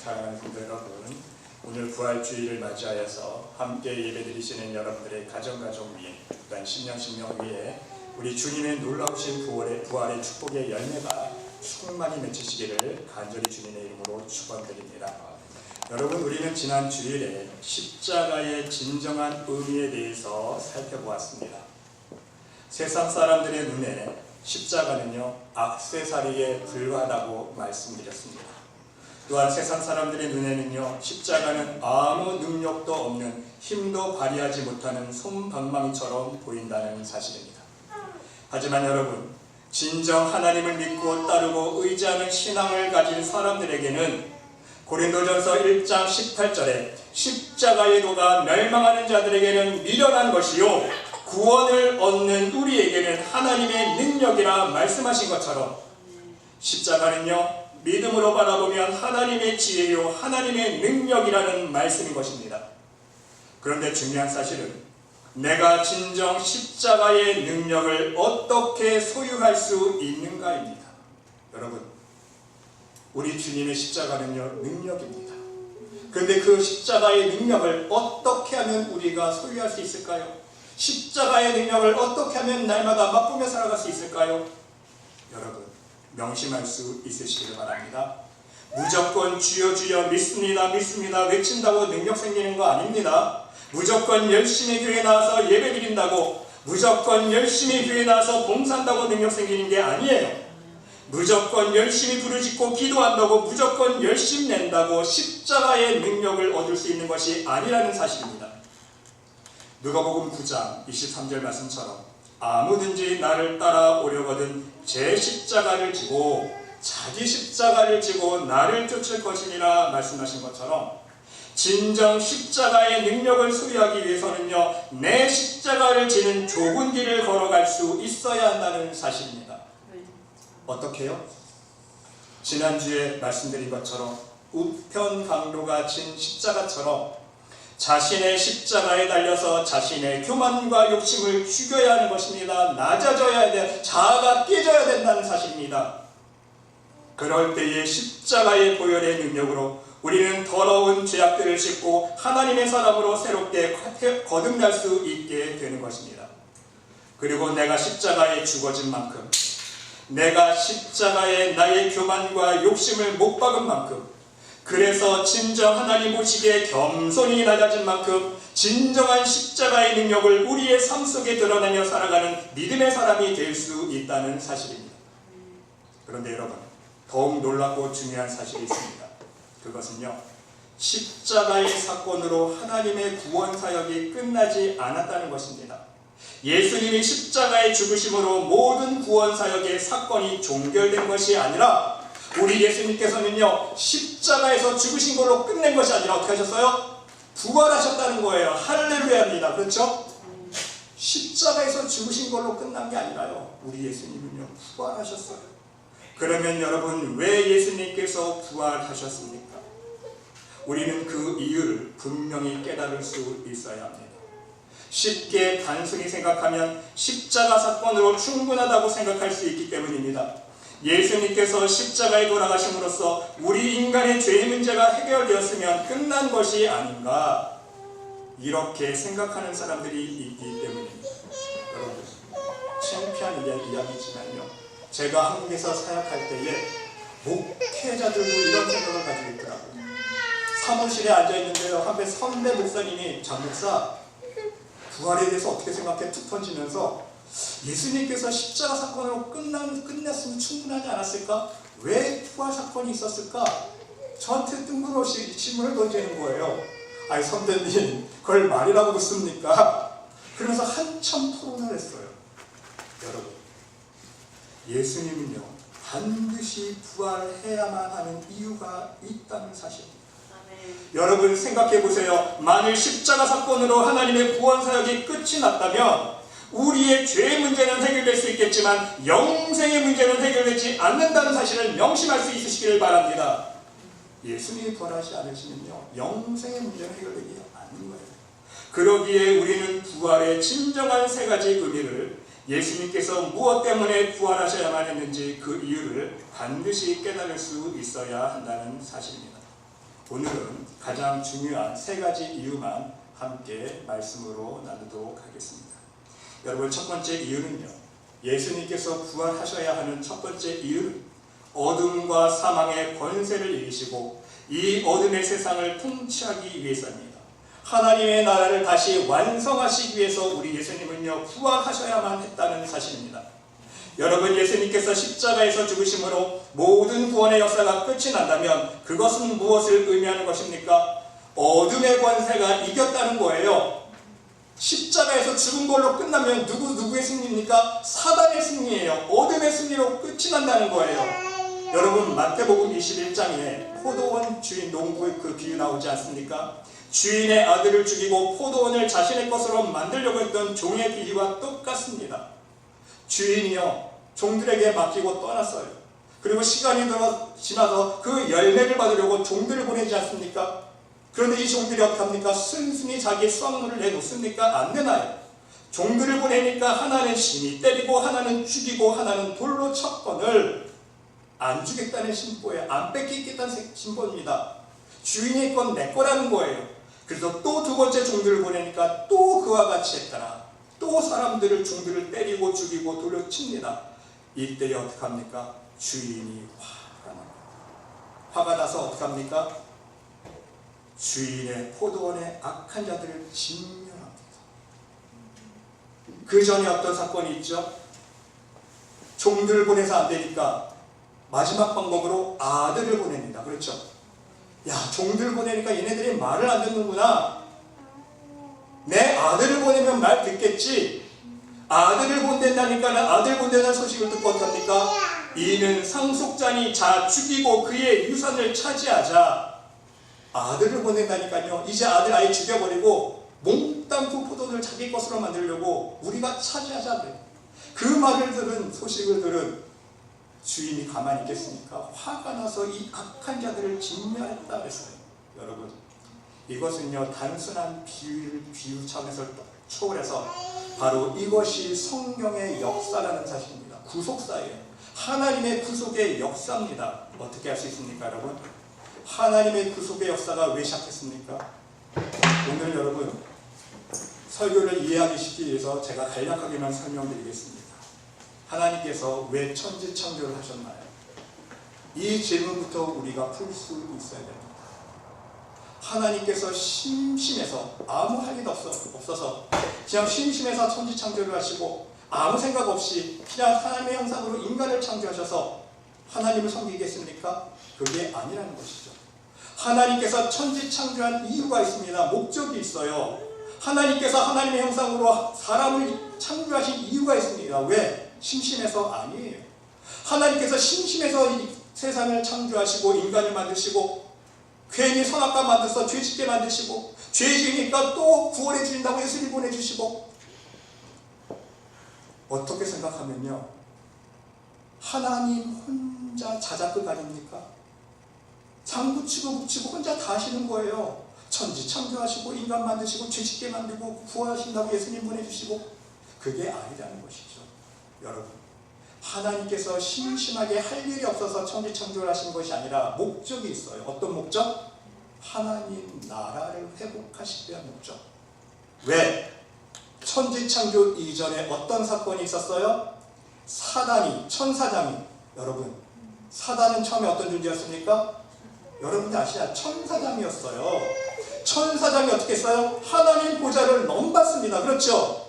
사랑하는 성도 여러분, 오늘 부활주의를 맞이하여서 함께 예배드리시는 여러분들의 가정 위에, 또한 신령 위에 우리 주님의 놀라우신 부활의 축복의 열매가 충만히 맺히시기를 간절히 주님의 이름으로 축원드립니다. 여러분, 우리는 지난 주일에 십자가의 진정한 의미에 대해서 살펴보았습니다. 세상 사람들의 눈에 십자가는요, 액세서리에 불과하다고 말씀드렸습니다. 또한 세상 사람들의 눈에는요, 십자가는 아무 능력도 없는, 힘도 발휘하지 못하는 솜방망이처럼 보인다는 사실입니다. 하지만 여러분, 진정 하나님을 믿고 따르고 의지하는 신앙을 가진 사람들에게는 고린도전서 1장 18절에 십자가의 도가 멸망하는 자들에게는 미련한 것이요 구원을 얻는 우리에게는 하나님의 능력이라 말씀하신 것처럼 십자가는요, 믿음으로 바라보면 하나님의 지혜요 하나님의 능력이라는 말씀인 것입니다. 그런데 중요한 사실은 내가 진정 십자가의 능력을 어떻게 소유할 수 있는가입니다. 여러분, 우리 주님의 십자가는요, 능력입니다. 그런데 그 십자가의 능력을 어떻게 하면 우리가 소유할 수 있을까요? 십자가의 능력을 어떻게 하면 날마다 맛보며 살아갈 수 있을까요? 여러분, 명심할 수 있으시기를 바랍니다. 무조건 주여 주여 믿습니다 외친다고 능력 생기는 거 아닙니다. 무조건 열심히 교회 나와서 예배 드린다고, 무조건 열심히 교회 나와서 봉사한다고 능력 생기는 게 아니에요. 무조건 열심히 부르짖고 기도한다고, 무조건 열심히 낸다고 십자가의 능력을 얻을 수 있는 것이 아니라는 사실입니다. 누가복음 9장 23절 말씀처럼 아무든지 나를 따라오려거든 제 십자가를 지고 자기 십자가를 지고 나를 쫓을 것이니라 말씀하신 것처럼 진정 십자가의 능력을 소유하기 위해서는요, 내 십자가를 지는 좁은 길을 걸어갈 수 있어야 한다는 사실입니다. 어떻게요? 지난주에 말씀드린 것처럼 우편 강도가 진 십자가처럼 자신의 십자가에 달려서 자신의 교만과 욕심을 죽여야 하는 것입니다. 낮아져야 돼. 자아가 깨져야 된다는 사실입니다. 그럴 때에 십자가의 보혈의 능력으로 우리는 더러운 죄악들을 씻고 하나님의 사람으로 새롭게 거듭날 수 있게 되는 것입니다. 그리고 내가 십자가에 죽어진 만큼, 내가 십자가에 나의 교만과 욕심을 못 박은 만큼, 그래서 진정 하나님 보시기에 겸손히 낮아진 만큼 진정한 십자가의 능력을 우리의 삶 속에 드러내며 살아가는 믿음의 사람이 될 수 있다는 사실입니다. 그런데 여러분, 더욱 놀랍고 중요한 사실이 있습니다. 그것은요, 십자가의 사건으로 하나님의 구원 사역이 끝나지 않았다는 것입니다. 예수님이 십자가의 죽으심으로 모든 구원 사역의 사건이 종결된 것이 아니라 우리 예수님께서는요, 십자가에서 죽으신 걸로 끝낸 것이 아니라 어떻게 하셨어요? 부활하셨다는 거예요. 할렐루야입니다. 그렇죠? 십자가에서 죽으신 걸로 끝난 게 아니라요, 우리 예수님은요, 부활하셨어요. 그러면 여러분, 왜 예수님께서 부활하셨습니까? 우리는 그 이유를 분명히 깨달을 수 있어야 합니다. 쉽게 단순히 생각하면 십자가 사건으로 충분하다고 생각할 수 있기 때문입니다. 예수님께서 십자가에 돌아가심으로써 우리 인간의 죄의 문제가 해결되었으면 끝난 것이 아닌가, 이렇게 생각하는 사람들이 있기 때문입니다. 여러분, 창피한 이야기지만요, 제가 한국에서 사역할 때에 목회자들도 이런 생각을 가지고 있더라고요. 사무실에 앉아있는데요, 한배 선배 목사님이 장 목사, 부활에 대해서 어떻게 생각해? 툭 던지면서 예수님께서 십자가 사건으로 끝냈으면 충분하지 않았을까? 왜 부활 사건이 있었을까? 저한테 뜬금없이 질문을 던지는 거예요. 아니 선배님, 그걸 말이라고 묻습니까? 그러면서 한참 토론을 했어요. 여러분, 예수님은요, 반드시 부활해야만 하는 이유가 있다는 사실입니다. 여러분 생각해 보세요. 만일 십자가 사건으로 하나님의 구원 사역이 끝이 났다면 우리의 죄의 문제는 해결될 수 있겠지만 영생의 문제는 해결되지 않는다는 사실을 명심할 수 있으시기를 바랍니다. 예수님이 부활하지 않으시면요, 영생의 문제는 해결되지 않는 거예요. 그러기에 우리는 부활의 진정한 세 가지 의미를, 예수님께서 무엇 때문에 부활하셔야만 했는지 그 이유를 반드시 깨달을 수 있어야 한다는 사실입니다. 오늘은 가장 중요한 세 가지 이유만 함께 말씀으로 나누도록 하겠습니다. 여러분, 첫 번째 이유는요, 예수님께서 부활하셔야 하는 첫 번째 이유는 어둠과 사망의 권세를 이기시고 이 어둠의 세상을 통치하기 위해서입니다. 하나님의 나라를 다시 완성하시기 위해서 우리 예수님은요, 부활하셔야만 했다는 사실입니다. 여러분, 예수님께서 십자가에서 죽으심으로 모든 구원의 역사가 끝이 난다면 그것은 무엇을 의미하는 것입니까? 어둠의 권세가 이겼다는 거예요. 십자가에서 죽은 걸로 끝나면 누구의 승리입니까? 사단의 승리예요. 어둠의 승리로 끝이 난다는 거예요. 여러분, 마태복음 21장에 포도원 주인 농부의 그 비유 나오지 않습니까? 주인의 아들을 죽이고 포도원을 자신의 것으로 만들려고 했던 종의 비유와 똑같습니다. 주인이요, 종들에게 맡기고 떠났어요. 그리고 시간이 지나서 그 열매를 받으려고 종들을 보내지 않습니까? 그런데 이 종들이 어떻게 합니까? 순순히 자기의 수확물을 내놓습니까? 안 내놔요. 종들을 보내니까 하나는 신이 때리고 하나는 죽이고 하나는 돌로 쳤건을 안 주겠다는 신보예요. 안 뺏기겠다는 신보입니다. 주인의 건 내 거라는 거예요. 그래서 또 두 번째 종들을 보내니까 또 그와 같이 했더라. 또 사람들을, 종들을 때리고 죽이고 돌려 칩니다. 이때 어떻게 합니까? 주인이 화가 납니다. 화가 나서 어떻게 합니까? 주인의 포도원의 악한 자들을 진멸합니다. 그 전에 어떤 사건이 있죠? 종들을 보내서 안 되니까 마지막 방법으로 아들을 보냅니다. 그렇죠? 야, 종들을 보내니까 얘네들이 말을 안 듣는구나. 내 아들을 보내면 말 듣겠지. 아들을 본댄다니까 아들 본다는 소식을 듣고 어떡합니까? 이는 상속자니 자 죽이고 그의 유산을 차지하자. 아들을 보낸다니까요. 이제 아들 아예 죽여버리고 몽땅 그 포도를 자기 것으로 만들려고 우리가 차지하자. 그 말을 들은, 소식을 들은 주인이 가만히 있겠습니까? 화가 나서 이 악한 자들을 진멸했다 그랬어요. 여러분, 이것은요, 단순한 비유 차원에서 초월해서 바로 이것이 성령의 역사라는 사실입니다. 구속사예요. 하나님의 구속의 역사입니다. 어떻게 할 수 있습니까, 여러분? 하나님의 구속의 역사가 왜 시작했습니까? 오늘 여러분, 설교를 이해하기 쉽기 위해서 제가 간략하게만 설명드리겠습니다. 하나님께서 왜 천지창조를 하셨나요? 이 질문부터 우리가 풀 수 있어야 됩니다. 하나님께서 심심해서 아무 할 일 없어서 그냥 심심해서 천지창조를 하시고 아무 생각 없이 그냥 하나님의 형상으로 인간을 창조하셔서 하나님을 섬기겠습니까? 그게 아니라는 것이죠. 하나님께서 천지창조한 이유가 있습니다. 목적이 있어요. 하나님께서 하나님의 형상으로 사람을 창조하신 이유가 있습니다. 왜? 심심해서 아니에요. 하나님께서 심심해서 이 세상을 창조하시고 인간을 만드시고 괜히 선악과 만들어서 죄짓게 만드시고 죄지으니까 또 구원해 주신다고 예수님 보내주시고, 어떻게 생각하면요, 하나님 혼자 자작극 아닙니까? 장구치고 북치고 혼자 다 하시는 거예요. 천지 창조하시고 인간 만드시고 죄짓게 만들고 구원하신다고 예수님 보내주시고, 그게 아니라는 것이죠. 여러분, 하나님께서 심심하게 할 일이 없어서 천지 창조를 하신 것이 아니라 목적이 있어요. 어떤 목적? 하나님 나라를 회복하시기 위한 목적. 왜? 천지 창조 이전에 어떤 사건이 있었어요? 사단이, 천사장이, 여러분, 사단은 처음에 어떤 존재였습니까? 여러분들 아시나요? 천사장이었어요. 천사장이 어떻게 했어요? 하나님 보좌를 넘봤습니다. 그렇죠?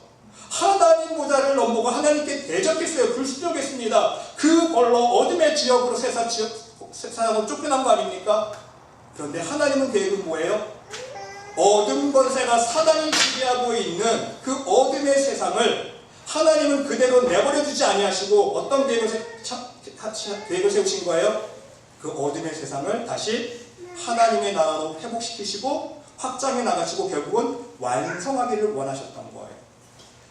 하나님 보좌를 넘보고 하나님께 대적했어요. 불순종했습니다. 그 벌로 어둠의 지역으로 세상으로 쫓겨난 거 아닙니까? 그런데 하나님은 계획은 뭐예요? 어둠 권세가 사단이 지배하고 있는 그 어둠의 세상을 하나님은 그대로 내버려 두지 아니하시고 어떤 계획을 세우신 거예요? 그 어둠의 세상을 다시 하나님의 나라로 회복시키시고 확장해 나가시고 결국은 완성하기를 원하셨던 거예요.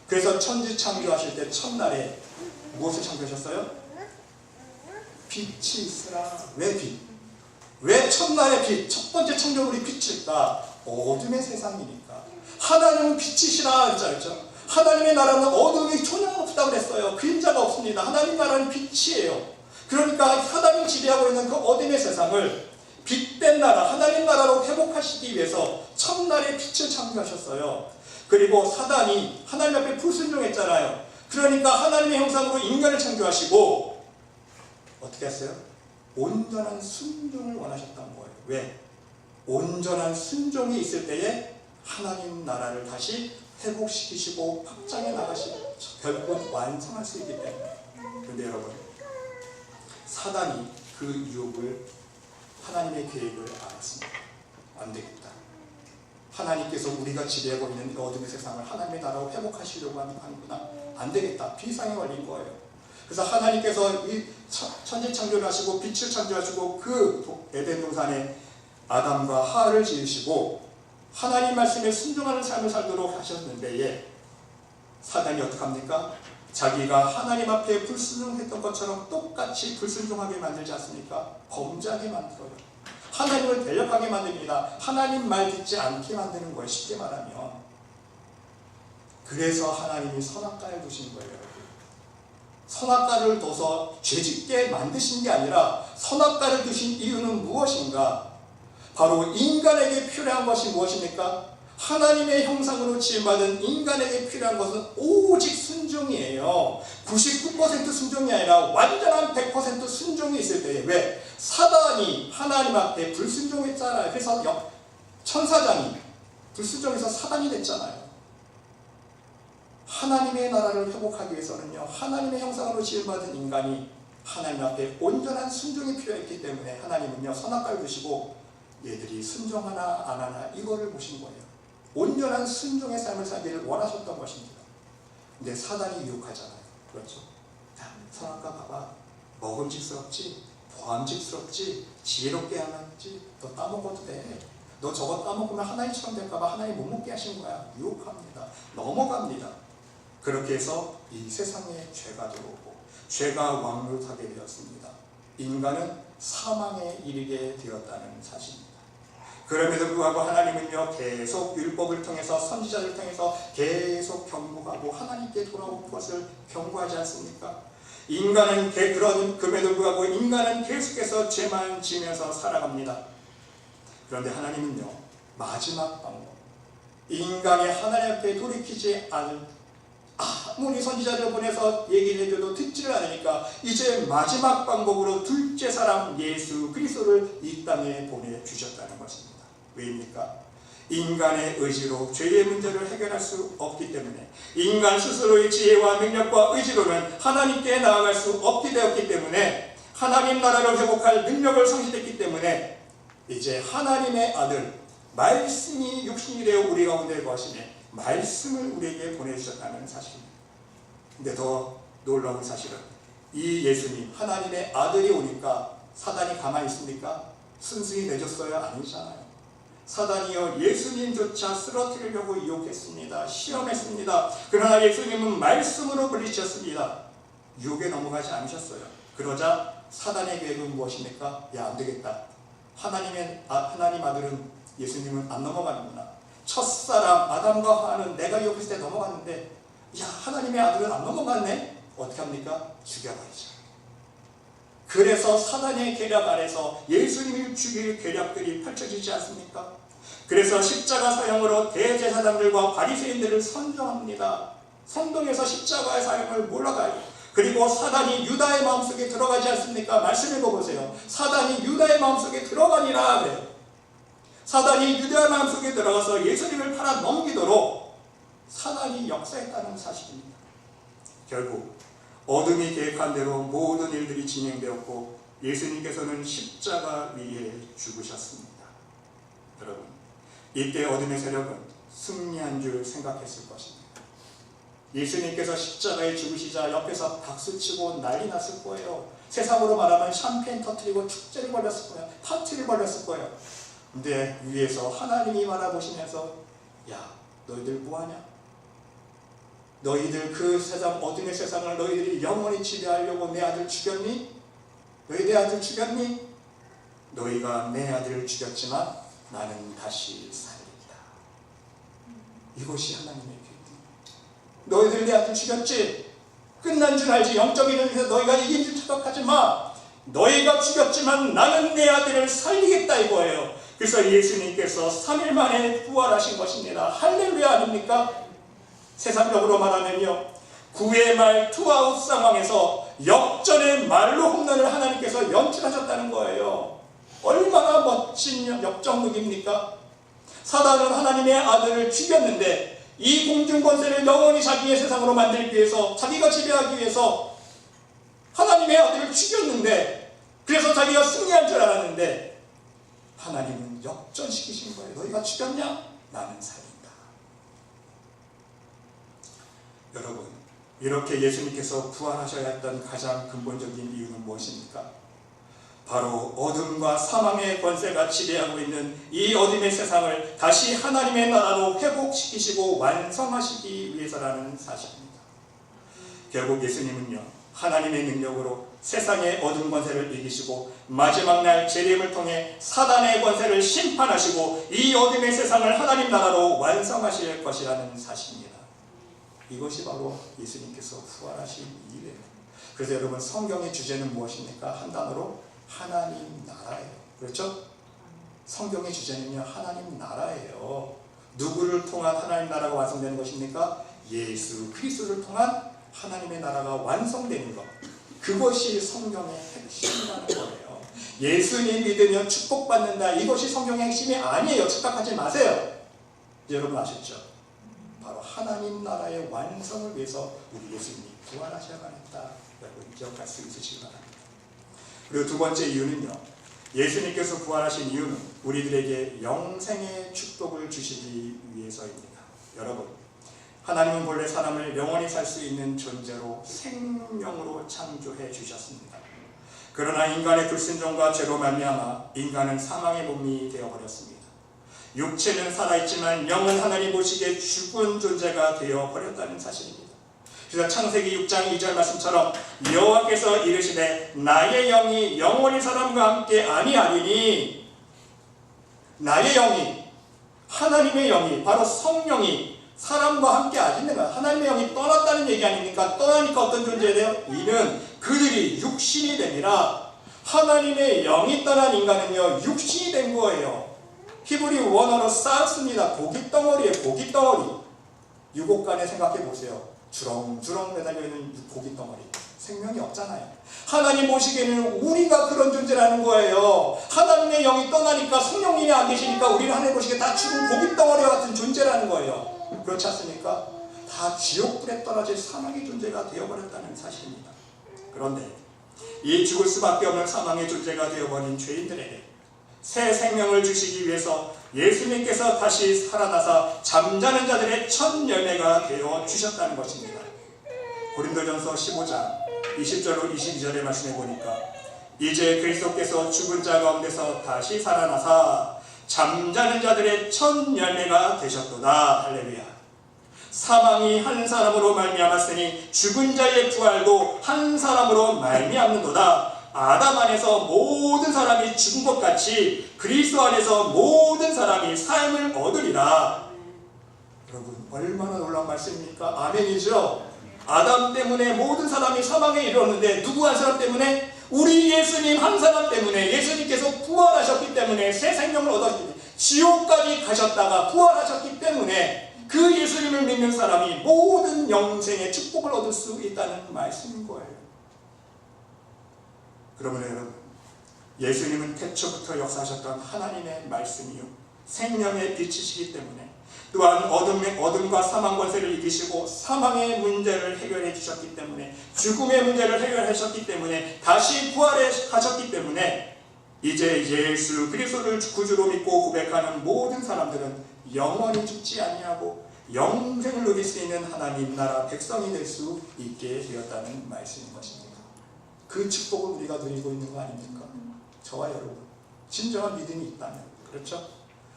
그래서 천지 창조하실 때 첫날에 무엇을 창조하셨어요? 빛이 있으라. 왜 빛? 왜 첫날에 빛? 첫 번째 창조물이 빛일까? 어둠의 세상이니까. 하나님은 빛이시라 그랬죠. 하나님의 나라는 어둠이 전혀 없다고 그랬어요. 그림자가 없습니다. 하나님 나라는 빛이에요. 그러니까 사단이 지배하고 있는 그 어둠의 세상을 빛된 나라, 하나님 나라 나라로 회복하시기 위해서 첫날에 빛을 창조하셨어요. 그리고 사단이 하나님 앞에 불순종했잖아요. 그러니까 하나님의 형상으로 인간을 창조하시고 어떻게 했어요? 온전한 순종을 원하셨던 거예요. 왜? 온전한 순종이 있을 때에 하나님 나라를 다시 회복시키시고 확장해 나가시고 결국 완성할 수 있기 때문에. 그런데 여러분, 사단이 그 유혹을, 하나님의 계획을 알았습니다. 안 되겠다. 하나님께서 우리가 지배하고 있는 이 어둠의 세상을 하나님의 나라로 회복하시려고 하는구나. 안 되겠다. 비상에 걸린 거예요. 그래서 하나님께서 이 천지 창조를 하시고 빛을 창조하시고 그 에덴 동산에 아담과 하와를 지으시고 하나님 말씀에 순종하는 삶을 살도록 하셨는데 사단이 어떻게 합니까? 자기가 하나님 앞에 불순종했던 것처럼 똑같이 불순종하게 만들지 않습니까? 범죄하게 만들어요. 하나님을 대적하게 만듭니다. 하나님 말 듣지 않게 만드는 거예요. 쉽게 말하면. 그래서 하나님이 선악과를 두신 거예요. 선악과를 둬서 죄짓게 만드신 게 아니라 선악과를 두신 이유는 무엇인가? 바로 인간에게 필요한 것이 무엇입니까? 하나님의 형상으로 지음받은 인간에게 필요한 것은 오직 순종이에요. 99% 순종이 아니라 완전한 100% 순종이 있을 때에 왜? 사단이 하나님 앞에 불순종했잖아요. 그래서 천사장이 불순종해서 사단이 됐잖아요. 하나님의 나라를 회복하기 위해서는요, 하나님의 형상으로 지음받은 인간이 하나님 앞에 온전한 순종이 필요했기 때문에 하나님은요, 선악과를 두시고 얘들이 순종하나 안 하나 이거를 보신 거예요. 온전한 순종의 삶을 살기를 원하셨던 것입니다. 근데 사단이 유혹하잖아요. 그렇죠? 자, 선악과 봐봐. 먹음직스럽지? 보암직스럽지? 지혜롭게 하는지? 너 따먹어도 돼. 너 저거 따먹으면 하나님처럼 될까봐 하나님 못 먹게 하신 거야. 유혹합니다. 넘어갑니다. 그렇게 해서 이 세상에 죄가 들어오고 죄가 왕노릇하게 되었습니다. 인간은 사망에 이르게 되었다는 사실입니다. 그럼에도 불구하고 하나님은요, 계속 율법을 통해서 선지자를 통해서 계속 경고하고 하나님께 돌아올 것을 경고하지 않습니까? 인간은 그럼에도 불구하고 인간은 계속해서 죄만 지면서 살아갑니다. 그런데 하나님은요, 마지막 방법, 인간이 하나님 앞에 돌이키지 않을, 아무리 선지자를 보내서 얘기를 해줘도 듣지를 않으니까 이제 마지막 방법으로 둘째 사람 예수 그리스도를 이 땅에 보내주셨다는 것입니다. 왜입니까? 인간의 의지로 죄의 문제를 해결할 수 없기 때문에, 인간 스스로의 지혜와 능력과 의지로는 하나님께 나아갈 수 없게 되었기 때문에, 하나님 나라를 회복할 능력을 상실했기 때문에 이제 하나님의 아들 말씀이 육신이 되어 우리 가운데 거하시네 말씀을 우리에게 보내주셨다는 사실입니다. 근데 더 놀라운 사실은 이 예수님 하나님의 아들이 오니까 사단이 가만히 있습니까? 순순히 내줬어요? 아니잖아요. 사단이요, 예수님조차 쓰러뜨리려고 유혹했습니다. 시험했습니다. 그러나 예수님은 말씀으로 물리쳤습니다. 유혹에 넘어가지 않으셨어요. 그러자 사단의 계획은 무엇입니까? 야, 안 되겠다. 하나님 아들은 예수님은 안 넘어가는구나. 첫사람 아담과 하와는 내가 유혹했을 때 넘어갔는데, 야, 하나님의 아들은 안 넘어갔네? 어떻게 합니까? 죽여버리죠. 그래서 사단의 계략 아래서 예수님을 죽일 계략들이 펼쳐지지 않습니까? 그래서 십자가 사형으로 대제사장들과 바리새인들을 선정합니다. 선동해서 십자가의 사형을 몰아가요. 그리고 사단이 유다의 마음속에 들어가지 않습니까? 말씀 읽어보세요. 사단이 유다의 마음속에 들어가니라 그래요. 사단이 유다의 마음속에 들어가서 예수님을 팔아 넘기도록 사단이 역사했다는 사실입니다. 결국 어둠이 계획한 대로 모든 일들이 진행되었고 예수님께서는 십자가 위에 죽으셨습니다. 여러분, 이때 어둠의 세력은 승리한 줄 생각했을 것입니다. 예수님께서 십자가에 죽으시자 옆에서 박수치고 난리 났을 거예요. 세상으로 말하면 샴페인 터뜨리고 축제를 벌였을 거예요. 파티를 벌였을 거예요. 근데 위에서 하나님이 바라보시면서, 야, 너희들 뭐하냐? 너희들 그 세상, 어둠의 세상을 너희들이 영원히 지배하려고 내 아들 죽였니? 너희 내 아들 죽였니? 너희가 내 아들을 죽였지만 나는 다시 살리리라. 이것이 하나님의 계획입니다. 너희들 내 아들 죽였지? 끝난 줄 알지? 영적인 의미에서 너희가 이긴 줄 착각하지 마. 너희가 죽였지만 나는 내 아들을 살리겠다 이거예요. 그래서 예수님께서 3일 만에 부활하신 것입니다. 할렐루야 아닙니까? 세상적으로 말하면요, 9회 말 투아웃 상황에서 역전의 말로 홈런을 하나님께서 연출하셨다는 거예요. 얼마나 멋진 역전극입니까? 사단은 하나님의 아들을 죽였는데 이 공중 권세를 영원히 자기의 세상으로 만들기 위해서, 자기가 지배하기 위해서 하나님의 아들을 죽였는데, 그래서 자기가 승리할 줄 알았는데 하나님은 역전시키신 거예요. 너희가 죽였냐? 나는 살린다. 여러분, 이렇게 예수님께서 부활하셔야 했던 가장 근본적인 이유는 무엇입니까? 바로 어둠과 사망의 권세가 지배하고 있는 이 어둠의 세상을 다시 하나님의 나라로 회복시키시고 완성하시기 위해서라는 사실입니다. 결국 예수님은요, 하나님의 능력으로 세상의 어둠 권세를 이기시고 마지막 날 재림을 통해 사단의 권세를 심판하시고 이 어둠의 세상을 하나님 나라로 완성하실 것이라는 사실입니다. 이것이 바로 예수님께서 부활하신 이유예요. 그래서 여러분, 성경의 주제는 무엇입니까? 한 단어로 하나님 나라예요. 그렇죠? 성경의 주제는요, 하나님 나라예요. 누구를 통한 하나님 나라가 완성되는 것입니까? 예수 그리스도를 통한 하나님의 나라가 완성되는 것. 그것이 성경의 핵심이라는 거예요. 예수님 믿으면 축복받는다, 이것이 성경의 핵심이 아니에요. 착각하지 마세요. 여러분 아셨죠? 바로 하나님 나라의 완성을 위해서 우리 예수님이 부활하셔야겠다. 여러분 기억할 수 있으시기 바랍니다. 그리고 두 번째 이유는요, 예수님께서 부활하신 이유는 우리들에게 영생의 축복을 주시기 위해서입니다. 여러분, 하나님은 본래 사람을 영원히 살 수 있는 존재로 생명으로 창조해 주셨습니다. 그러나 인간의 불순종과 죄로 말미암아 인간은 사망의 몸이 되어버렸습니다. 육체는 살아있지만 영은 하나님 보시기에 죽은 존재가 되어버렸다는 사실입니다. 그래서 창세기 6장 2절 말씀처럼 여호와께서 이르시되 나의 영이 영원히 사람과 함께 아니하리니, 나의 영이, 하나님의 영이, 바로 성령이 사람과 함께 아니는 거야. 하나님의 영이 떠났다는 얘기 아닙니까? 떠나니까 어떤 존재가 돼요? 이는 그들이 육신이 됩니다. 하나님의 영이 떠난 인간은요, 육신이 된 거예요. 히브리 원어로 쌓습니다. 고깃덩어리에 고깃덩어리. 유곡간에 생각해 보세요. 주렁주렁 매달려 있는 고깃덩어리. 생명이 없잖아요. 하나님 보시기에는 우리가 그런 존재라는 거예요. 하나님의 영이 떠나니까, 성령님이 안 계시니까 우리는 하나님 보시기에 다 죽은 고깃덩어리와 같은 존재라는 거예요. 그렇지 않습니까? 다 지옥불에 떨어질 사망의 존재가 되어버렸다는 사실입니다. 그런데 이 죽을 수밖에 없는 사망의 존재가 되어버린 죄인들에게 새 생명을 주시기 위해서 예수님께서 다시 살아나사 잠자는 자들의 첫 열매가 되어 주셨다는 것입니다. 고린도전서 15장 20절로 22절의 말씀해 보니까 이제 그리스도께서 죽은 자 가운데서 다시 살아나사 잠자는 자들의 첫 열매가 되셨도다. 할렐루야. 사망이 한 사람으로 말미암았으니 죽은 자의 부활도 한 사람으로 말미암는도다. 아담 안에서 모든 사람이 죽은 것 같이 그리스도 안에서 모든 사람이 삶을 얻으리라. 여러분, 얼마나 놀라운 말씀입니까? 아멘이죠? 아담 때문에 모든 사람이 사망에 이르렀는데 누구 한 사람 때문에? 우리 예수님 한 사람 때문에, 예수님께서 부활하셨기 때문에 새 생명을 얻었기 때문에, 지옥까지 가셨다가 부활하셨기 때문에 그 예수님을 믿는 사람이 모든 영생의 축복을 얻을 수 있다는 말씀인 거예요. 그러면 여러분, 예수님은 태초부터 역사하셨던 하나님의 말씀이요, 생명의 빛이시기 때문에, 또한 어둠과 사망 권세를 이기시고 사망의 문제를 해결해 주셨기 때문에, 죽음의 문제를 해결하셨기 때문에, 다시 부활하셨기 때문에 이제 예수 그리스도를 구주로 믿고 고백하는 모든 사람들은 영원히 죽지 아니하고 영생을 누릴 수 있는 하나님 나라 백성이 될 수 있게 되었다는 말씀인 것입니다. 그 축복을 우리가 누리고 있는 거 아닙니까? 저와 여러분, 진정한 믿음이 있다면. 그렇죠?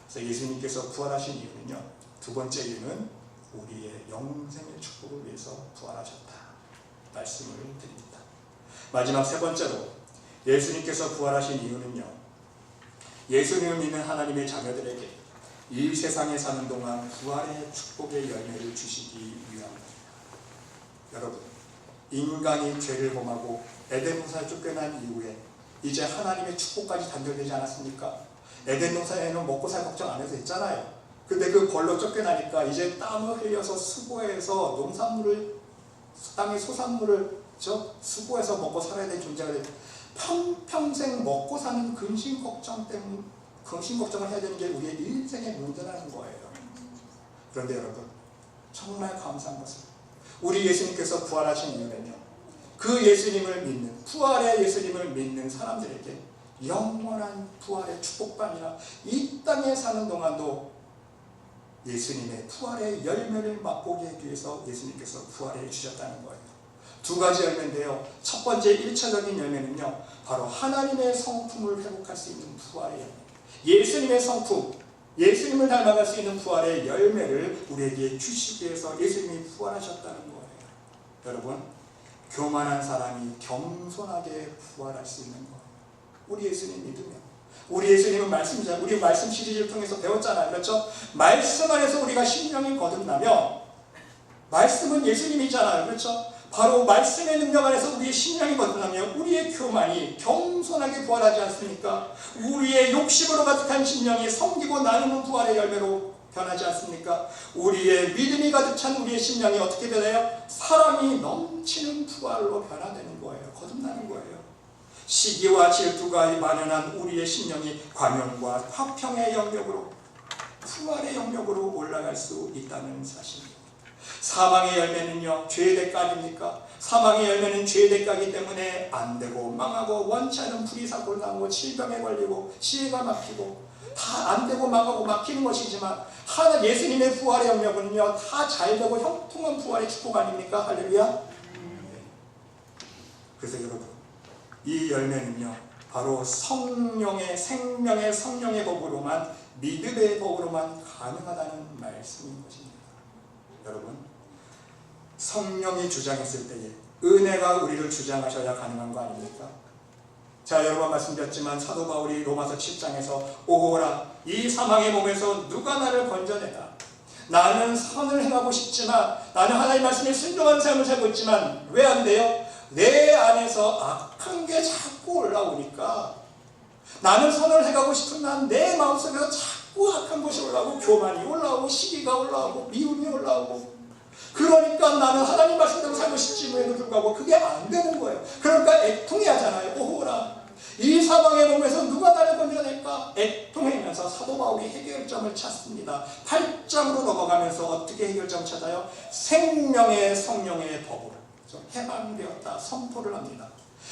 그래서 예수님께서 부활하신 이유는요, 두 번째 이유는 우리의 영생의 축복을 위해서 부활하셨다 말씀을 드립니다. 마지막 세 번째로 예수님께서 부활하신 이유는요, 예수님을 믿는 하나님의 자녀들에게 이 세상에 사는 동안 부활의 축복의 열매를 주시기 위함입니다. 여러분, 인간이 죄를 범하고 에덴 동산에 쫓겨난 이후에 이제 하나님의 축복까지 단절되지 않았습니까? 에덴 동산에는 먹고 살 걱정 안 해도 됐잖아요. 근데 그 벌로 쫓겨나니까 이제 땀을 흘려서 수고해서 농산물을, 땅의 소산물을 수고해서 먹고 살아야 될 존재가 돼. 평생 먹고 사는 근심 걱정을 해야 되는 게 우리의 인생의 문제라는 거예요. 그런데 여러분, 정말 감사한 것은 우리 예수님께서 부활하신 이후에는요, 그 예수님을 믿는, 부활의 예수님을 믿는 사람들에게 영원한 부활의 축복이 아니라 이 땅에 사는 동안도 예수님의 부활의 열매를 맛보게 하기 위해서 예수님께서 부활해 주셨다는 거예요. 두 가지 열매인데요. 첫 번째 1차적인 열매는요, 바로 하나님의 성품을 회복할 수 있는 부활의 열매. 예수님의 성품, 예수님을 닮아갈 수 있는 부활의 열매를 우리에게 주시기 위해서 예수님이 부활하셨다는 거예요. 여러분, 교만한 사람이 겸손하게 부활할 수 있는 거예요. 우리 예수님 믿으면. 우리 예수님은 말씀이자, 우리 말씀 시리즈를 통해서 배웠잖아요. 그렇죠? 말씀 안에서 우리가 심령이 거듭나면, 말씀은 예수님이잖아요. 그렇죠? 바로 말씀의 능력 안에서 우리의 심령이 거듭나면 우리의 교만이 겸손하게 부활하지 않습니까? 우리의 욕심으로 가득한 심령이 섬기고 나누는 부활의 열매로 변하지 않습니까? 우리의 믿음이 가득 찬 우리의 심령이 어떻게 변해요? 사랑이 넘치는 부활로 변화되는 거예요. 거듭나는 거예요. 시기와 질투가 만연한 우리의 심령이 관용과 화평의 영역으로, 부활의 영역으로 올라갈 수 있다는 사실입니다. 사망의 열매는요, 죄의 대가 아닙니까? 사망의 열매는 죄의 대가이기 때문에 안 되고 망하고 원치 않은 불의사고를 당하고 질병에 걸리고 시해가 막히고 다 안 되고 망하고 막히는 것이지만, 하나 예수님의 부활의 영역은요, 다 잘되고 형통한 부활의 축복 아닙니까? 할렐루야. 그래서 여러분, 이 열매는요, 바로 성령의, 생명의 성령의 법으로만, 믿음의 법으로만 가능하다는 말씀인 것입니다. 여러분, 성령이 주장했을 때에 은혜가 우리를 주장하셔야 가능한 거 아닙니까? 자, 여러 번 말씀드렸지만 사도 바울이 로마서 7장에서 오호라, 이 사망의 몸에서 누가 나를 건져내다. 나는 선을 행하고 싶지만, 나는 하나님 말씀에 순종하는 삶을 살고 있지만 왜 안 돼요? 내 안에서 악한 게 자꾸 올라오니까, 나는 선을 행하고 싶지만 내 마음속에서 자꾸 악한 것이 올라오고, 교만이 올라오고, 시기가 올라오고, 미움이 올라오고, 그러니까 나는 하나님 말씀대로 살고 싶지만에도 불구하고 그게 안 되는 거예요. 그러니까 애통해하잖아요. 오호라, 이 사망의 몸에서 누가 나를 건져낼까? 애통하면서 사도 바울이 해결점을 찾습니다. 8장으로 넘어가면서 어떻게 해결점 찾아요? 생명의 성령의 법으로 해방되었다 선포를 합니다.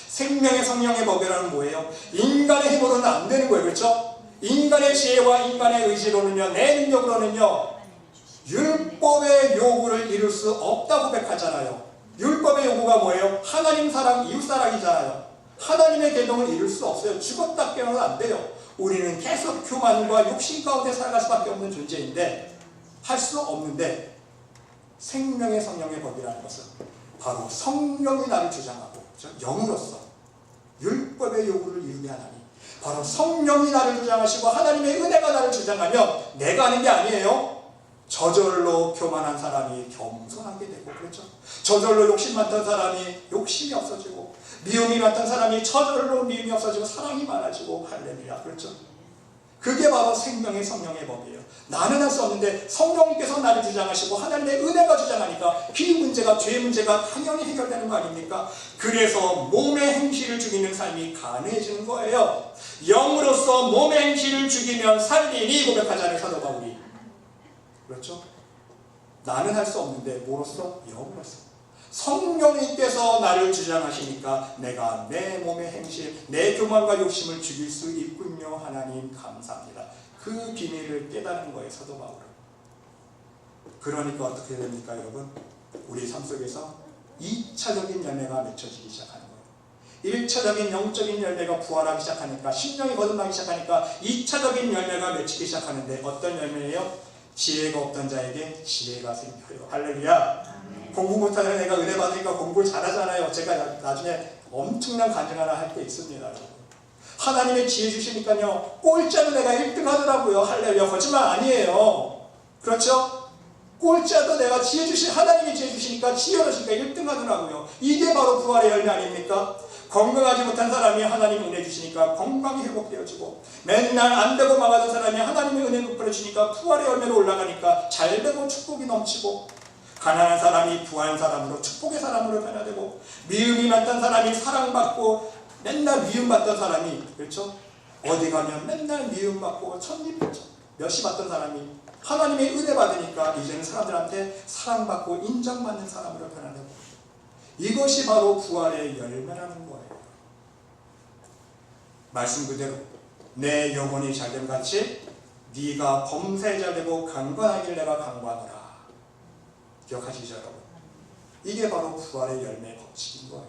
생명의 성령의 법이라는 뭐예요? 인간의 힘으로는 안 되는 거예요. 그렇죠? 인간의 지혜와 인간의 의지로는요, 내 능력으로는요, 율법의 요구를 이룰 수 없다고 고백하잖아요. 율법의 요구가 뭐예요? 하나님 사랑, 이웃 사랑이잖아요. 하나님의 계명을 이룰 수 없어요. 죽었다 깨어나도 안 돼요. 우리는 계속 교만과 욕심 가운데 살아갈 수밖에 없는 존재인데, 할 수 없는데, 생명의 성령의 법이라는 것은 바로 성령이 나를 주장하고, 영으로서 율법의 요구를 이루게 하나니, 바로 성령이 나를 주장하시고 하나님의 은혜가 나를 주장하면 내가 하는 게 아니에요. 저절로 교만한 사람이 겸손하게 되고, 그렇죠? 저절로 욕심 많던 사람이 욕심이 없어지고, 미움이 많던 사람이 저절로 미움이 없어지고, 사랑이 많아지고, 할렐루야. 그렇죠? 그게 바로 생명의 성령의 법이에요. 나는 할 수 없는데 성령님께서 나를 주장하시고 하나님의 은혜가 주장하니까 이 문제가, 죄의 문제가 당연히 해결되는 거 아닙니까? 그래서 몸의 행실을 죽이는 삶이 가능해지는 거예요. 영으로서 몸의 행실을 죽이면 살리니 고백하잖아요, 사도 바울이. 그렇죠? 나는 할 수 없는데 뭐로써? 영으로서. 성령님께서 나를 주장하시니까 내가 내 몸의 행실, 내 교만과 욕심을 죽일 수 있군요. 하나님 감사합니다. 그 비밀을 깨닫는 거예요, 사도 바울은. 그러니까 어떻게 됩니까, 여러분? 우리 삶 속에서 2차적인 열매가 맺혀지기 시작하는 거예요. 1차적인 영적인 열매가 부활하기 시작하니까, 심령이 거듭나기 시작하니까 2차적인 열매가 맺히기 시작하는데, 어떤 열매예요? 지혜가 없던 자에게 지혜가 생겨요. 할렐루야. 공부 못하는 애가 은혜 받으니까 공부를 잘하잖아요. 제가 나중에 엄청난 간증 하나 할 때 있습니다. 하나님의 지혜 주시니까요, 꼴찌하는 애가 1등 하더라고요. 할렐루야. 거짓말 아니에요. 그렇죠? 꼴찌하던 내가 지혜 주신, 하나님이 지혜 주시니까 지혜 얻으시니까 1등 하더라고요. 이게 바로 부활의 열매 아닙니까? 건강하지 못한 사람이 하나님 은혜 주시니까 건강이 회복되어지고, 맨날 안 되고 망하던 사람이 하나님의 은혜 베풀어 주니까 부활의 열매로 올라가니까 잘 되고 축복이 넘치고, 가난한 사람이 부한 사람으로 축복의 사람으로 변화되고, 미움이 많던 사람이 사랑받고, 맨날 미움받던 사람이, 그렇죠? 어디 가면 맨날 미움받고 천리 멸시 받던 사람이 하나님의 은혜 받으니까 이제는 사람들한테 사랑받고 인정받는 사람으로 변화되고, 이것이 바로 부활의 열매라는 거예요. 말씀 그대로 내 영혼이 잘됨 같이 네가 범사에 잘되고 강건하길 내가 강구하노라. 기억하시죠 여러분? 이게 바로 부활의 열매의 법칙인 거예요.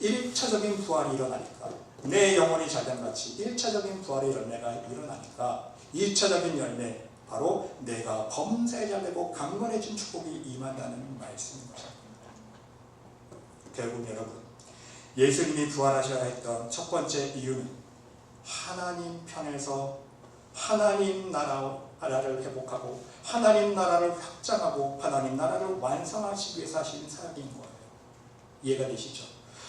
1차적인 부활이 일어나니까, 내 영혼이 잘됨 같이 1차적인 부활의 열매가 일어나니까 2차적인 열매, 바로 내가 범사에 잘되고 강건해진 축복이 임한다는 말씀인 거죠. 결국 여러분, 예수님이 부활하셔야 했던 첫 번째 이유는 하나님 편에서 하나님 나라를 회복하고 하나님 나라를 확장하고 하나님 나라를 완성하시기 위해서 하시는 사역인 거예요. 이해가 되시죠?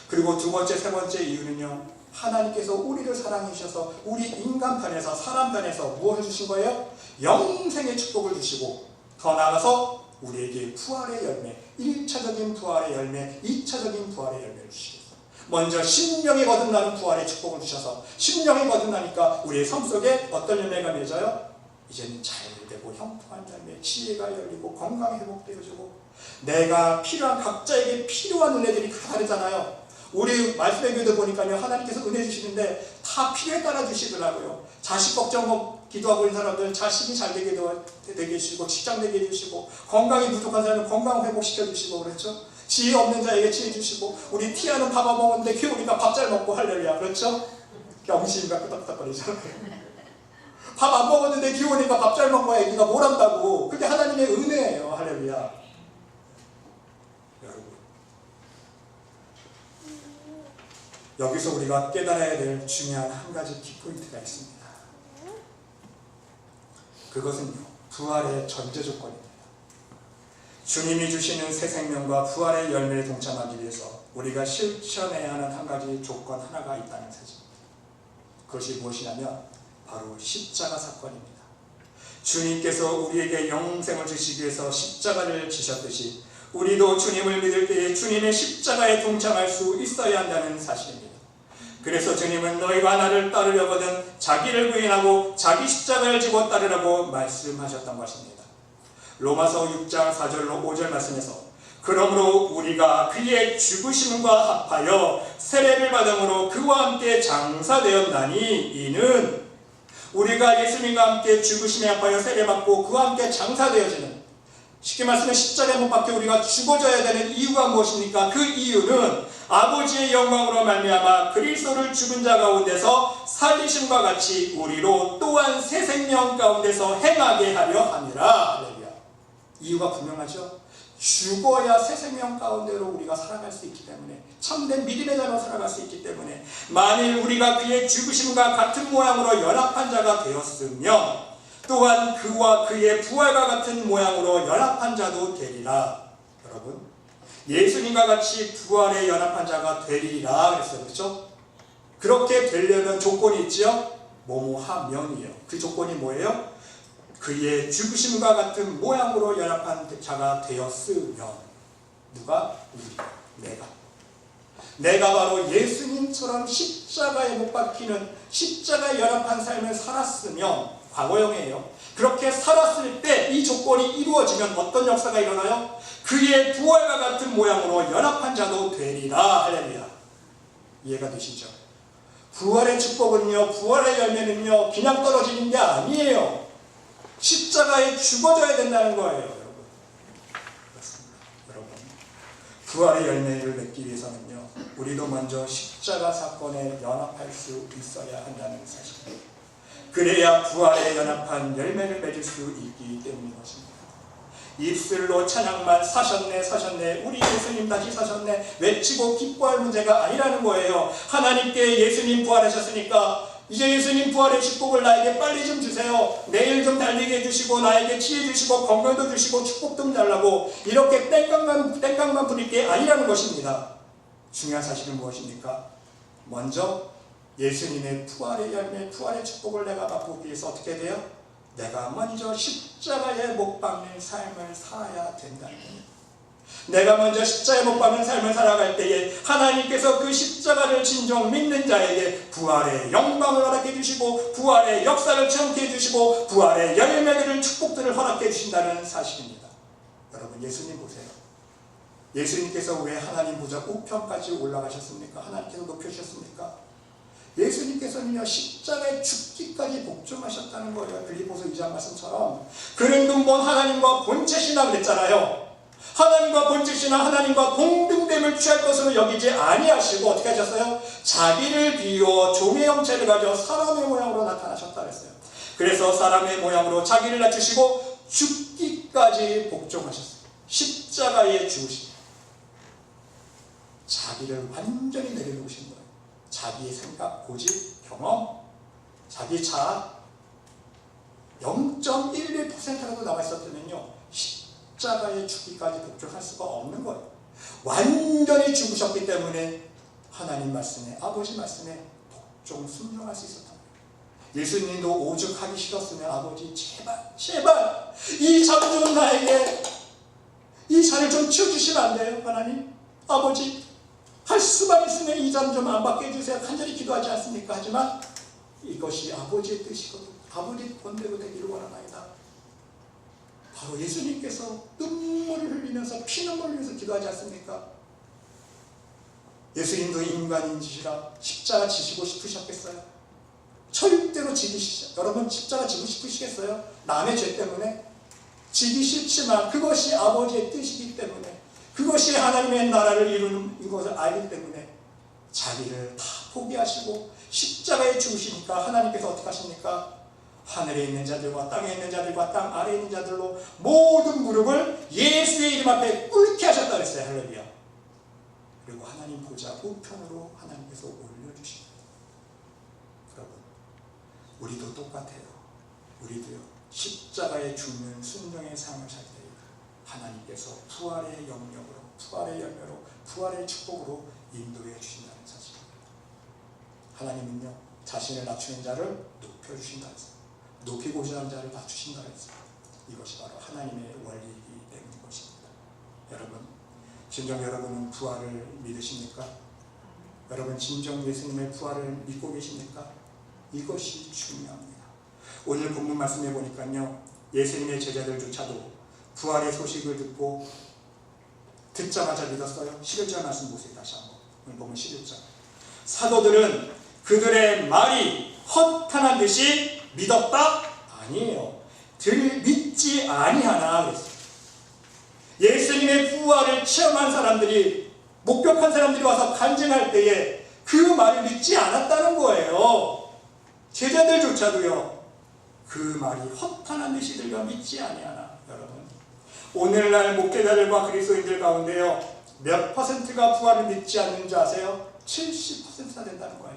그리고 두 번째, 세 번째 이유는요, 하나님께서 우리를 사랑해 주셔서 우리 인간 편에서, 사람 편에서 무엇을 주신 거예요? 영생의 축복을 주시고, 더 나아가서 우리에게 부활의 열매, 1차적인 부활의 열매, 2차적인 부활의 열매를 주시겠어요. 먼저 심령이 거듭나는 부활의 축복을 주셔서, 심령이 거듭나니까 우리의 삶 속에 어떤 열매가 맺어요? 이제는 잘되고 형통한 열매, 지혜가 열리고 건강이 회복되어지고, 내가 필요한, 각자에게 필요한 은혜들이 다 다르잖아요. 우리 말씀의 교회도 보니까요, 하나님께서 은혜 주시는데 다 필요에 따라 주시더라고요. 자식 걱정 기도하고 있는 사람들 자식이 잘 되게 해주시고, 직장 되게 해주시고, 건강이 부족한 사람은 건강 회복시켜 주시고, 그렇죠? 지혜 없는 자에게 지혜 주시고, 우리 티아는 밥 안 먹었는데 키우니까 밥 잘 먹고 할렐루야, 그렇죠? 영심이가 끄덕끄덕거리잖아요. 밥 안 먹었는데 키우니까 밥 잘 먹어야 애기가 뭘 한다고. 그게 하나님의 은혜예요, 할렐루야. 여러분, 여기서 우리가 깨달아야 될 중요한 한 가지 키포인트가 있습니다. 그것은요, 부활의 전제 조건입니다. 주님이 주시는 새 생명과 부활의 열매에 동참하기 위해서 우리가 실천해야 하는 한 가지 조건 하나가 있다는 사실입니다. 그것이 무엇이냐면 바로 십자가 사건입니다. 주님께서 우리에게 영생을 주시기 위해서 십자가를 지셨듯이 우리도 주님을 믿을 때에 주님의 십자가에 동참할 수 있어야 한다는 사실입니다. 그래서 주님은 너희가 나를 따르려거든 자기를 부인하고 자기 십자가를 지고 따르라고 말씀하셨던 것입니다. 로마서 6장 4절로 5절 말씀에서 그러므로 우리가 그의 죽으심과 합하여 세례를 받음으로 그와 함께 장사되었나니, 이는 우리가 예수님과 함께 죽으심에 합하여 세례받고 그와 함께 장사되어지는, 쉽게 말하면 십자가에 못 박혀 우리가 죽어져야 되는 이유가 무엇입니까? 그 이유는 아버지의 영광으로 말미암아 그리스도를 죽은 자 가운데서 살리심과 같이 우리로 또한 새 생명 가운데서 행하게 하려 함이라. 할렐루야. 이유가 분명하죠. 죽어야 새 생명 가운데로 우리가 살아갈 수 있기 때문에, 참된 믿음의 자로 살아갈 수 있기 때문에, 만일 우리가 그의 죽으심과 같은 모양으로 연합한 자가 되었으면 또한 그와 그의 부활과 같은 모양으로 연합한 자도 되리라. 여러분, 예수님과 같이 부활에 연합한 자가 되리라 그랬어요. 그렇죠? 그렇게 되려면 조건이 있죠. 뭐뭐하면이에요. 그 조건이 뭐예요? 그의 죽으심과 같은 모양으로 연합한 자가 되었으면, 누가? 우리, 내가 바로 예수님처럼 십자가에 못 박히는 십자가에 연합한 삶을 살았으면, 과거형이에요. 그렇게 살았을 때 이 조건이 이루어지면 어떤 역사가 일어나요? 그의 부활과 같은 모양으로 연합한 자도 되리라. 할렐루야. 이해가 되시죠? 부활의 축복은요, 부활의 열매는요, 그냥 떨어지는 게 아니에요. 십자가에 죽어져야 된다는 거예요, 여러분. 그렇습니다. 여러분, 부활의 열매를 맺기 위해서는요, 우리도 먼저 십자가 사건에 연합할 수 있어야 한다는 사실입니다. 그래야 부활에 연합한 열매를 맺을 수 있기 때문인 것입니다. 입술로 찬양만 사셨네 사셨네 우리 예수님 다시 사셨네 외치고 기뻐할 문제가 아니라는 거예요. 하나님께 예수님 부활하셨으니까 이제 예수님 부활의 축복을 나에게 빨리 좀 주세요. 내일 좀 달리게 해주시고 나에게 지혜 주시고 건강도 주시고 축복 좀 달라고 이렇게 땡깡만 부릴 게 아니라는 것입니다. 중요한 사실은 무엇입니까? 먼저 예수님의 부활의 열매, 부활의 축복을 내가 맛보기 위해서 어떻게 돼요? 내가 먼저 십자가에 못 박는 삶을 살아야 된다는 거예요. 내가 먼저 십자가에 못 박는 삶을 살아갈 때에 하나님께서 그 십자가를 진정 믿는 자에게 부활의 영광을 허락해 주시고 부활의 역사를 체험케 해주시고 부활의 열매들을 축복들을 허락해 주신다는 사실입니다. 여러분, 예수님 보세요. 예수님께서 왜 하나님 보좌 우편까지 올라가셨습니까? 하나님께서 높여주셨습니까? 예수님께서는요, 십자가에 죽기까지 복종하셨다는 거예요. 빌립보서 2장 말씀처럼. 그는 근본 하나님과 본체 신앙을 했잖아요. 하나님과 본체 신앙, 하나님과 동등됨을 취할 것으로 여기지 아니하시고 어떻게 하셨어요? 자기를 비워 종의 형체를 가져 사람의 모양으로 나타나셨다 그랬어요. 그래서 사람의 모양으로 자기를 낮추시고 죽기까지 복종하셨어요. 십자가에 죽으신 거예요. 자기를 완전히 내려놓으신 거예요. 자기의 생각, 고집, 경험, 자기 자아 0.11%라도 나와 있었다면요, 십자가에 죽기까지 복종할 수가 없는 거예요. 완전히 죽으셨기 때문에 하나님 말씀에, 아버지 말씀에 복종, 순종할 수 있었던 거예요. 예수님도 오죽 하기 싫었으면 아버지 제발 이 잠 좀 나에게 이 잔을 좀 치워주시면 안 돼요? 하나님, 아버지 할 수만 있으면 이 잠 좀 안 받게 해주세요. 간절히 기도하지 않습니까? 하지만 이것이 아버지의 뜻이거든요. 아버지 본대로 되기를 원하나이다. 바로 예수님께서 눈물을 흘리면서 피눈물을 흘리면서 기도하지 않습니까? 예수님도 인간인지시라 십자가 지시고 싶으셨겠어요? 절대로 지기 싫죠. 여러분, 십자가 지고 싶으시겠어요? 남의 죄 때문에? 지기 싫지만 그것이 아버지의 뜻이기 때문에, 그것이 하나님의 나라를 이루는 것을 알기 때문에 자기를 다 포기하시고 십자가에 죽으시니까 하나님께서 어떻게 하십니까? 하늘에 있는 자들과 땅에 있는 자들과 땅 아래에 있는 자들로 모든 무릎을 예수의 이름 앞에 꿇게 하셨다 그랬어요. 할렐루야. 그리고 하나님 보좌 우편으로 하나님께서 올려주십니다. 여러분, 우리도 똑같아요. 우리도요, 십자가에 죽는 순종의 삶을 살 때 하나님께서 부활의 영역으로, 부활의 열매로, 부활의 축복으로 인도해 주신다는 사실입니다. 하나님은요, 자신을 낮추는 자를 높여주신다 했어요. 높이고자 하는 자를 낮추신다 했어요. 이것이 바로 하나님의 원리이기 때문인 것입니다. 여러분, 진정 여러분은 부활을 믿으십니까? 여러분, 진정 예수님의 부활을 믿고 계십니까? 이것이 중요합니다. 오늘 본문 말씀해 보니까요, 예수님의 제자들조차도 부활의 소식을 듣자마자 믿었어요. 11절 말씀 보세요. 다시 한번. 오늘 보면 11절. 사도들은 그들의 말이 허탄한 듯이 믿었다? 아니에요. 믿지 아니하나 그랬어요. 예수님의 부활을 체험한 사람들이, 목격한 사람들이 와서 간증할 때에 그 말을 믿지 않았다는 거예요. 제자들조차도요, 그 말이 허탄한 듯이 들려 믿지 아니하나. 여러분, 오늘날 목회자들과 그리스도인들 가운데요, 몇 퍼센트가 부활을 믿지 않는 줄 아세요? 70%가 된다는 거예요.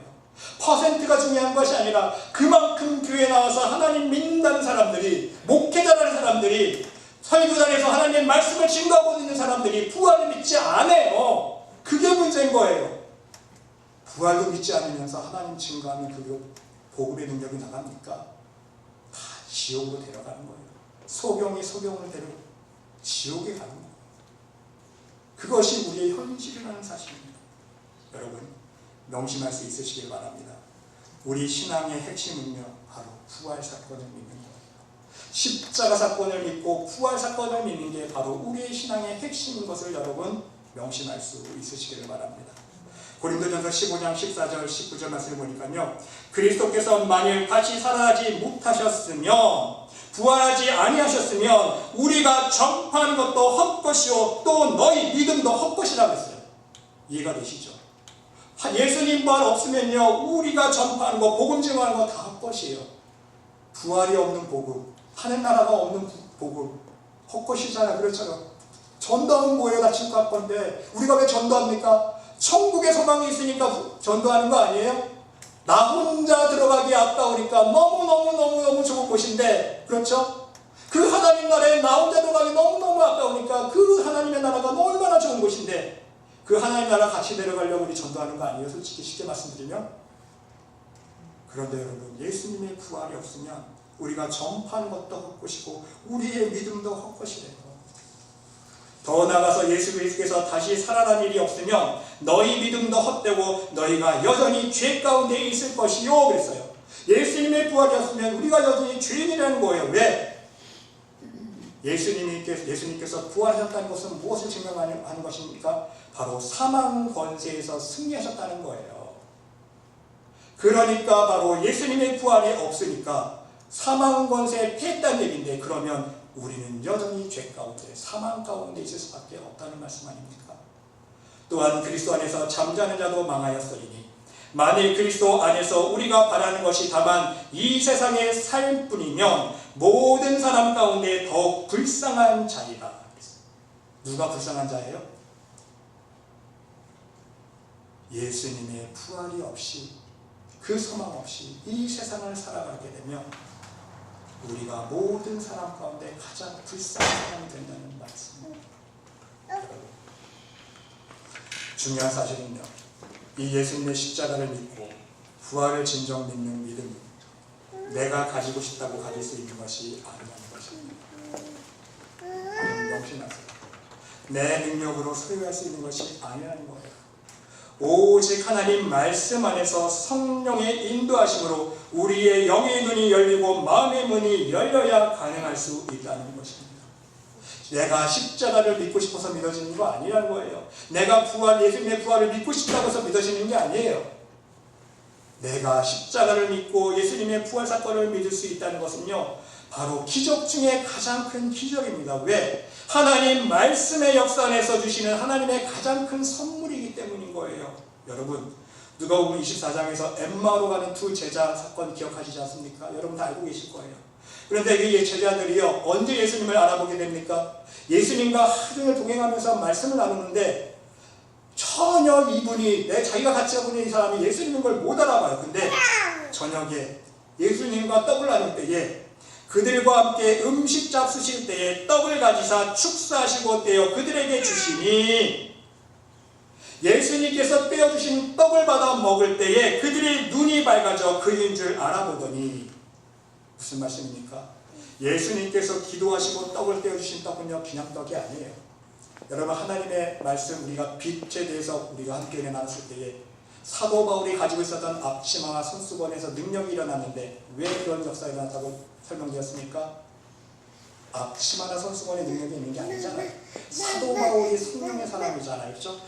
퍼센트가 중요한 것이 아니라 그만큼 교회에 나와서 하나님 믿는다는 사람들이, 목회자라는 사람들이, 설교단에서 하나님의 말씀을 증거하고 있는 사람들이 부활을 믿지 않아요. 그게 문제인 거예요. 부활도 믿지 않으면서 하나님 증거하면 그게 복음의 능력이 나갑니까? 다 지옥으로 데려가는 거예요. 소경이 소경으로 데려가고 지옥에 가는 거예요. 그것이 우리의 현실이라는 사실입니다. 여러분, 명심할 수 있으시길 바랍니다. 우리 신앙의 핵심은요, 바로 부활 사건을 믿는 거예요. 십자가 사건을 믿고 부활 사건을 믿는 게 바로 우리의 신앙의 핵심인 것을 여러분 명심할 수 있으시기를 바랍니다. 고린도전서 15장 14절 19절 말씀을 보니까요, 그리스도께서 만일 다시 살아나지 못하셨으면, 부활하지 아니하셨으면 우리가 전파하는 것도 헛것이요 또 너희 믿음도 헛것이라고 했어요. 이해가 되시죠? 예수님 부활 없으면요, 우리가 전파하는 거, 복음 증거하는 거 다 헛것이에요. 부활이 없는 복음, 하늘나라가 없는 복음, 헛것이잖아요. 그렇죠? 전도하면 뭐예요? 다 지금 갈 건데 우리가 왜 전도합니까? 천국의 소망이 있으니까 전도하는 거 아니에요? 나 혼자 들어가기 아까우니까 너무 좋은 곳인데, 그렇죠? 그 하나님 나라에 나 혼자 들어가기 너무 아까우니까 그 하나님의 나라가 얼마나 좋은 곳인데, 그 하나님 나라 같이 내려가려고 우리 전도하는 거 아니에요? 솔직히 쉽게 말씀드리면. 그런데 여러분, 예수님의 부활이 없으면 우리가 전파하는 것도 헛것이고 우리의 믿음도 헛것이래요. 더 나아가서 예수 그리스도께서 다시 살아난 일이 없으면 너희 믿음도 헛되고 너희가 여전히 죄 가운데 있을 것이요 그랬어요. 예수님의 부활이 없으면 우리가 여전히 죄인이라는 거예요. 왜? 예수님께서 부활하셨다는 것은 무엇을 증명하는 것입니까? 바로 사망 권세에서 승리하셨다는 거예요. 그러니까 바로 예수님의 부활이 없으니까 사망 권세에 패했다는 얘기인데, 그러면 우리는 여전히 죄 가운데 사망 가운데 있을 수밖에 없다는 말씀 아닙니까? 또한 그리스도 안에서 잠자는 자도 망하였으리니 만일 그리스도 안에서 우리가 바라는 것이 다만 이 세상의 삶뿐이면 모든 사람 가운데 더욱 불쌍한 자이다. 누가 불쌍한 자예요? 예수님의 부활이 없이, 그 소망 없이 이 세상을 살아가게 되면 우리가 모든 사람 가운데 가장 불쌍한 사람이 된다는 말씀입니다. 중요한 사실은요, 이 예수님의 십자가를 믿고 부활을 진정 믿는 믿음은 내가 가지고 싶다고 가질 수 있는 것이 아니라는 것입니다. 명심하세요. 내 능력으로 소유할 수 있는 것이 아니라는 거예요. 오직 하나님 말씀 안에서 성령의 인도하심으로 우리의 영의 눈이 열리고 마음의 문이 열려야 가능할 수 있다는 것입니다. 내가 십자가를 믿고 싶어서 믿어지는 거 아니라는 거예요. 내가 예수님의 부활을 믿고 싶다고 해서 믿어지는 게 아니에요. 내가 십자가를 믿고 예수님의 부활 사건을 믿을 수 있다는 것은요, 바로 기적 중에 가장 큰 기적입니다. 왜? 하나님 말씀의 역사 안에서 주시는 하나님의 가장 큰 선물이기 때문인 거예요. 여러분, 누가복음 24장에서 엠마오로 가는 두 제자 사건 기억하시지 않습니까? 여러분 다 알고 계실 거예요. 그런데 이 제자들이요, 언제 예수님을 알아보게 됩니까? 예수님과 하루 종일 동행하면서 말씀을 나누는데 전혀 이분이, 자기가 같이 하고 있는 이 사람이 예수님인 걸 못 알아봐요. 근데 저녁에 예수님과 떡을 나눌 때에 그들과 함께 음식 잡수실 때에 떡을 가지사 축사하시고 떼어 그들에게 주시니, 예수님께서 떼어주신 떡을 받아 먹을 때에 그들의 눈이 밝아져 그인 줄 알아보더니, 무슨 말씀입니까? 예수님께서 기도하시고 떡을 떼어주신 떡은요, 그냥 떡이 아니에요. 여러분, 하나님의 말씀, 우리가 빛에 대해서 우리가 함께 나눴을 때에 사도 바울이 가지고 있었던 앞치마와 손수건에서 능력이 일어났는데 왜 그런 역사가 일어났다고 설명드렸습니까? 앞치마나 손수건에 능력이 있는 게 아니잖아요. 사도 바울이 성령의 사람이잖아요. 그렇죠?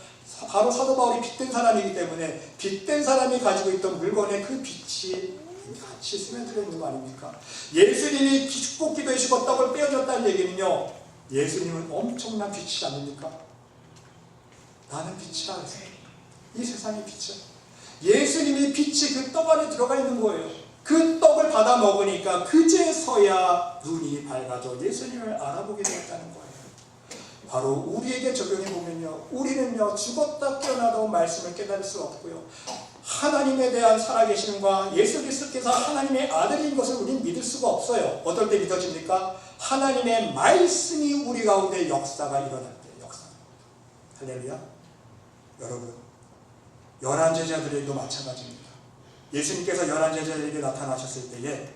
바로 사도 바울이 빛된 사람이기 때문에 빛된 사람이 가지고 있던 물건에 그 빛이 같이 스며들어 있는 거 아닙니까? 예수님이 축복 기도해주시고 떡을 떼어줬다는 얘기는요, 예수님은 엄청난 빛이지 않습니까? 나는 빛이라 그랬어요. 이 세상의 빛이야. 예수님의 빛이 그 떡 안에 들어가 있는 거예요. 그 떡을 받아 먹으니까 그제서야 눈이 밝아져 예수님을 알아보게 되었다는 거예요. 바로 우리에게 적용해 보면요, 우리는요, 죽었다 깨어나도 말씀을 깨달을 수 없고요, 하나님에 대한 살아계심과 예수 그리스도께서 하나님의 아들인 것을 우리는 믿을 수가 없어요. 어떨 때 믿어집니까? 하나님의 말씀이 우리 가운데 역사가 일어날 때, 역사. 할렐루야. 여러분, 11 제자들에게도 마찬가지입니다. 예수님께서 11 제자들에게 나타나셨을 때에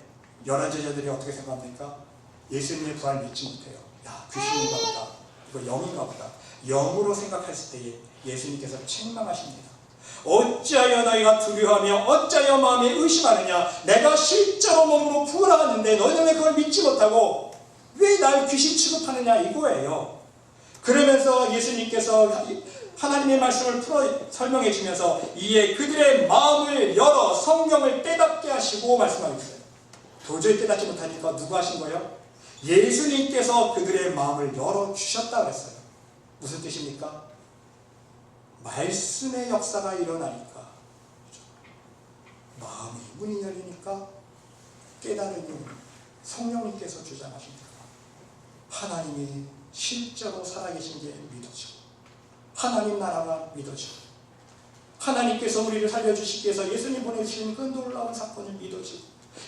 11 제자들이 어떻게 생각합니까? 예수님의 부활 믿지 못해요. 야, 귀신인가 보다, 이거 영인가 보다, 영으로 생각했을 때에 예수님께서 책망하십니다. 어찌하여 너희가 두려워하며 어찌하여 마음에 의심하느냐? 내가 실제로 몸으로 부활하는데 너희는 왜 그걸 믿지 못하고 왜 날 귀신 취급하느냐, 이거예요. 그러면서 예수님께서 하나님의 말씀을 설명해 주면서 이에 그들의 마음을 열어 성령을 깨닫게 하시고 말씀하고 있어요. 도저히 깨닫지 못하니까 누가 하신 거예요? 예수님께서 그들의 마음을 열어주셨다 그랬어요. 무슨 뜻입니까? 말씀의 역사가 일어나니까, 마음이 문이 열리니까 깨달음이 성령님께서 주장하십니다. 하나님이 실제로 살아계신 게 믿어지고, 하나님 나라가 믿어지고, 하나님께서 우리를 살려주시기 위해서 예수님 보내주신 그 놀라운 사건이 믿어지고,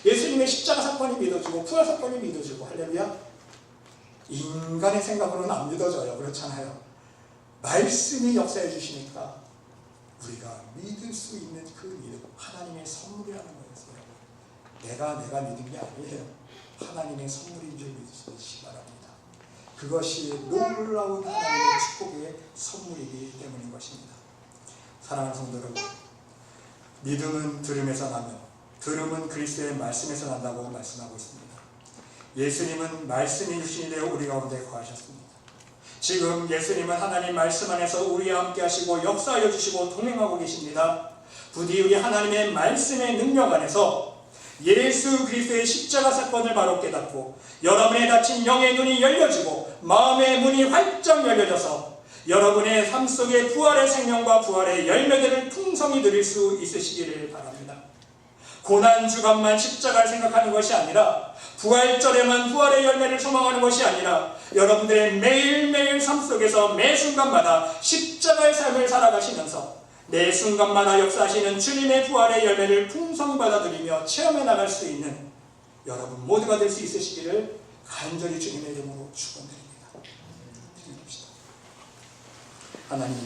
예수님의 십자가 사건이 믿어지고, 부활 사건이 믿어지고, 할렐루야. 인간의 생각으로는 안 믿어져요. 그렇잖아요. 말씀이 역사해 주시니까 우리가 믿을 수 있는 그 믿음, 하나님의 선물이라는 거였어요. 내가 믿은 게 아니에요. 하나님의 선물인 줄 믿으시기 바랍니다. 그것이 놀라운 하나님의 축복의 선물이기 때문인 것입니다. 사랑하는 성도 여러분, 믿음은 들음에서 나며 들음은 그리스도의 말씀에서 난다고 말씀하고 있습니다. 예수님은 말씀이 육신이 되어 우리 가운데 거하셨습니다. 지금 예수님은 하나님 말씀 안에서 우리와 함께 하시고 역사하여 주시고 동행하고 계십니다. 부디 우리 하나님의 말씀의 능력 안에서 예수 그리스도의 십자가 사건을 바로 깨닫고 여러분의 닫힌 영의 눈이 열려지고 마음의 문이 활짝 열려져서 여러분의 삶 속에 부활의 생명과 부활의 열매들을 풍성히 누릴 수 있으시기를 바랍니다. 고난 주간만 십자가를 생각하는 것이 아니라 부활절에만 부활의 열매를 소망하는 것이 아니라 여러분들의 매일매일 삶 속에서 매 순간마다 십자가의 삶을 살아가시면서 매 순간마다 역사하시는 주님의 부활의 열매를 풍성히 받아들이며 체험해 나갈 수 있는 여러분 모두가 될 수 있으시기를 간절히 주님의 이름으로 축원드립니다. 기도합시다. 하나님,